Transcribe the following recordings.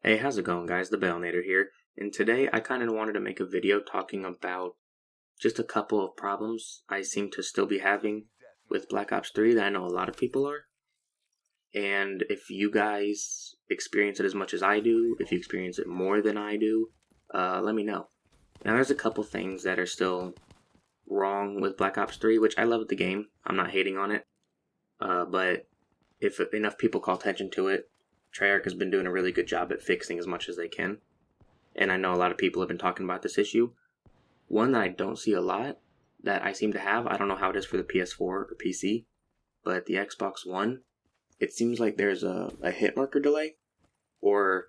Hey, how's it going, guys? The Bellnator here, and today I kind of wanted to make a video talking about just a couple of problems I seem to still be having with Black Ops 3 that I know a lot of people are. And if you guys experience it as much as I do, if you experience it more than I do, let me know. Now, there's a couple things that are still wrong with Black Ops 3, which I love the game. I'm not hating on it, but if enough people call attention to it, Treyarch has been doing a really good job at fixing as much as they can. And I know a lot of people have been talking about this issue. One that I don't see a lot, that I seem to have, I don't know how it is for the PS4 or PC, but the Xbox One, it seems like there's a hit marker delay. Or,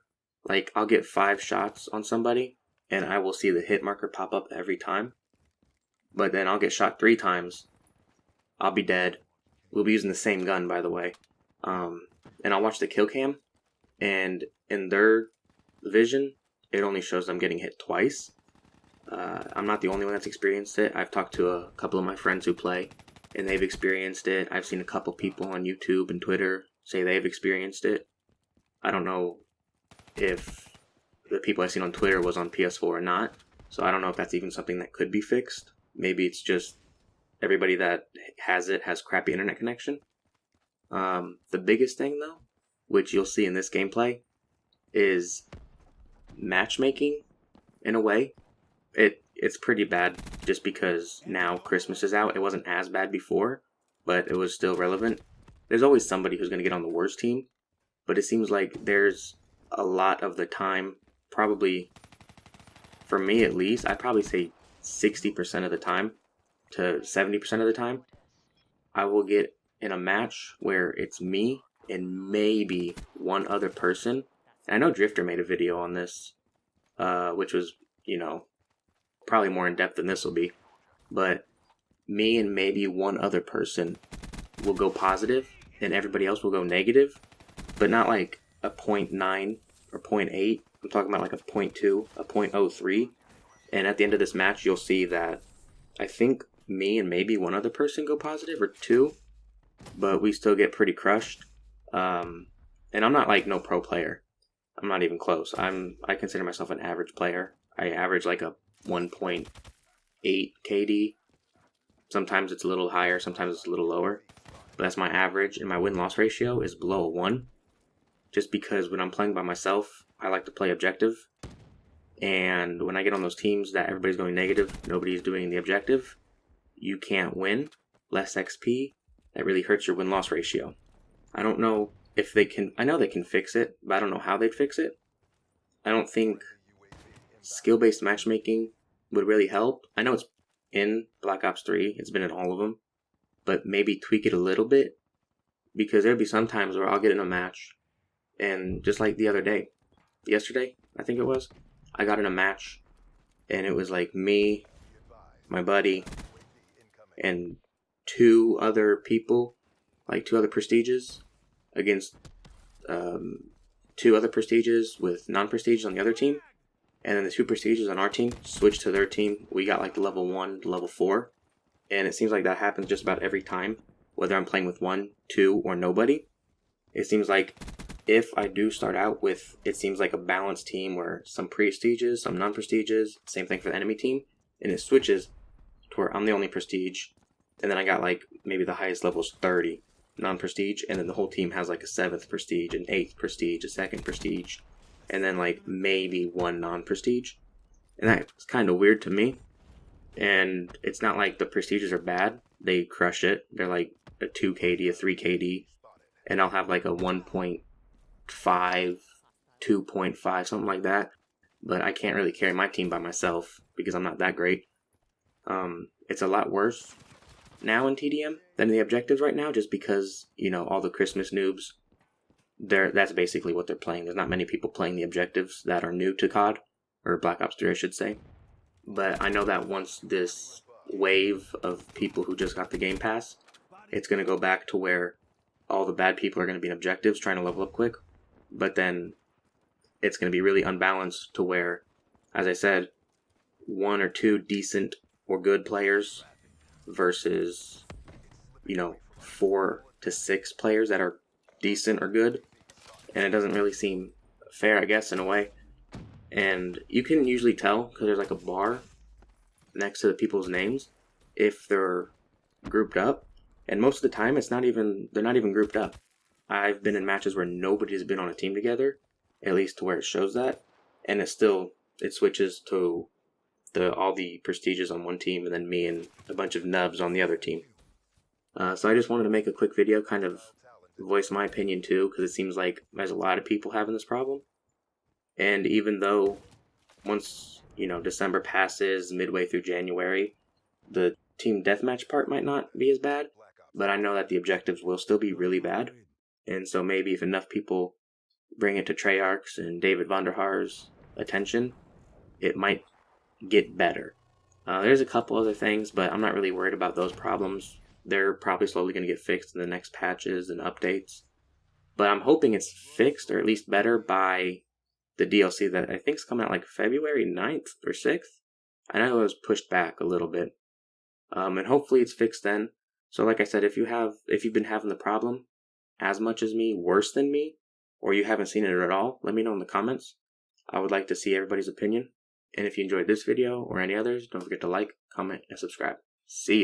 like, I'll get 5 shots on somebody, and I will see the hit marker pop up every time. But then I'll get shot 3 times, I'll be dead. We'll be using the same gun, by the way. And I'll watch the kill cam, and in their vision, it only shows them getting hit twice. I'm not the only one that's experienced it. I've talked to a couple of my friends who play, and they've experienced it. I've seen a couple people on YouTube and Twitter say they've experienced it. I don't know if the people I've seen on Twitter was on PS4 or not, so I don't know if that's even something that could be fixed. Maybe it's just everybody that has it has crappy internet connection. The biggest thing, though, which you'll see in this gameplay, is matchmaking. In a way, it's pretty bad just because now Christmas is out. It wasn't as bad before, but it was still relevant. There's always somebody who's going to get on the worst team, but it seems like there's a lot of the time, probably, for me at least, I'd probably say 60% of the time to 70% of the time, I will get in a match where it's me and maybe one other person. And I know Drifter made a video on this, which was, probably more in depth than this will be. But me and maybe one other person will go positive and everybody else will go negative, but not like a 0.9 or 0.8. I'm talking about like a 0.2, a 0.03. And at the end of this match, you'll see that I think me and maybe one other person go positive, or 2, but we still get pretty crushed. And I'm not like no pro player. I'm not even close. I consider myself an average player. I average like a 1.8 KD. Sometimes it's a little higher, sometimes it's a little lower. But that's my average, and my win-loss ratio is below a 1. Just because when I'm playing by myself, I like to play objective. And when I get on those teams that everybody's going negative, nobody's doing the objective, you can't win. Less XP. That really hurts your win-loss ratio. I don't know if they can. I know they can fix it, but I don't know how they'd fix it. I don't think skill-based matchmaking would really help. I know it's in Black Ops 3. It's been in all of them. But maybe tweak it a little bit. Because there'd be some times where I'll get in a match, and just like the other day, yesterday, I think it was, I got in a match, and it was like me, my buddy, and 2 other people, like 2 other prestiges, against 2 other prestiges with non-prestiges on the other team. And then the 2 prestiges on our team switched to their team. We got like the level 1 to level 4. And it seems like that happens just about every time, whether I'm playing with 1, 2, or nobody. It seems like if I do start out with, it seems like a balanced team where some prestiges, some non-prestiges, same thing for the enemy team, and it switches to where I'm the only prestige, and then I got like maybe the highest level is 30 non-prestige, and then the whole team has like a 7th prestige, an 8th prestige, a 2nd prestige, and then like maybe 1 non-prestige. And that's kind of weird to me. And it's not like the prestiges are bad. They crush it. They're like a 2 KD, a 3 KD, and I'll have like a 1.5, 2.5, something like that. But I can't really carry my team by myself because I'm not that great. It's a lot worse now in TDM than the objectives right now, just because, all the Christmas noobs, that's basically what they're playing. There's not many people playing the objectives that are new to COD, or Black Ops 3, I should say. But I know that once this wave of people who just got the Game Pass, it's going to go back to where all the bad people are going to be in objectives trying to level up quick. But then it's going to be really unbalanced to where, as I said, 1 or 2 decent or good players versus, 4 to 6 players that are decent or good. And it doesn't really seem fair, I guess, in a way. And you can usually tell because there's like a bar next to the people's names if they're grouped up. And most of the time, they're not even grouped up. I've been in matches where nobody's been on a team together, at least to where it shows that, and it switches to all the prestiges on one team and then me and a bunch of nubs on the other team. So I just wanted to make a quick video, kind of voice my opinion too, because it seems like there's a lot of people having this problem. And even though once, December passes, midway through January, the team deathmatch part might not be as bad, but I know that the objectives will still be really bad. And so maybe if enough people bring it to Treyarch's and David Vonderhaar's attention, it might get better. There's a couple other things, but I'm not really worried about those problems. They're probably slowly going to get fixed in the next patches and updates. But I'm hoping it's fixed, or at least better, by the DLC that I think is coming out like February 9th or 6th. I know it was pushed back a little bit. And hopefully it's fixed then. So like I said, if you've been having the problem as much as me, worse than me, or you haven't seen it at all, let me know in the comments. I would like to see everybody's opinion. And if you enjoyed this video or any others, don't forget to like, comment, and subscribe. See ya.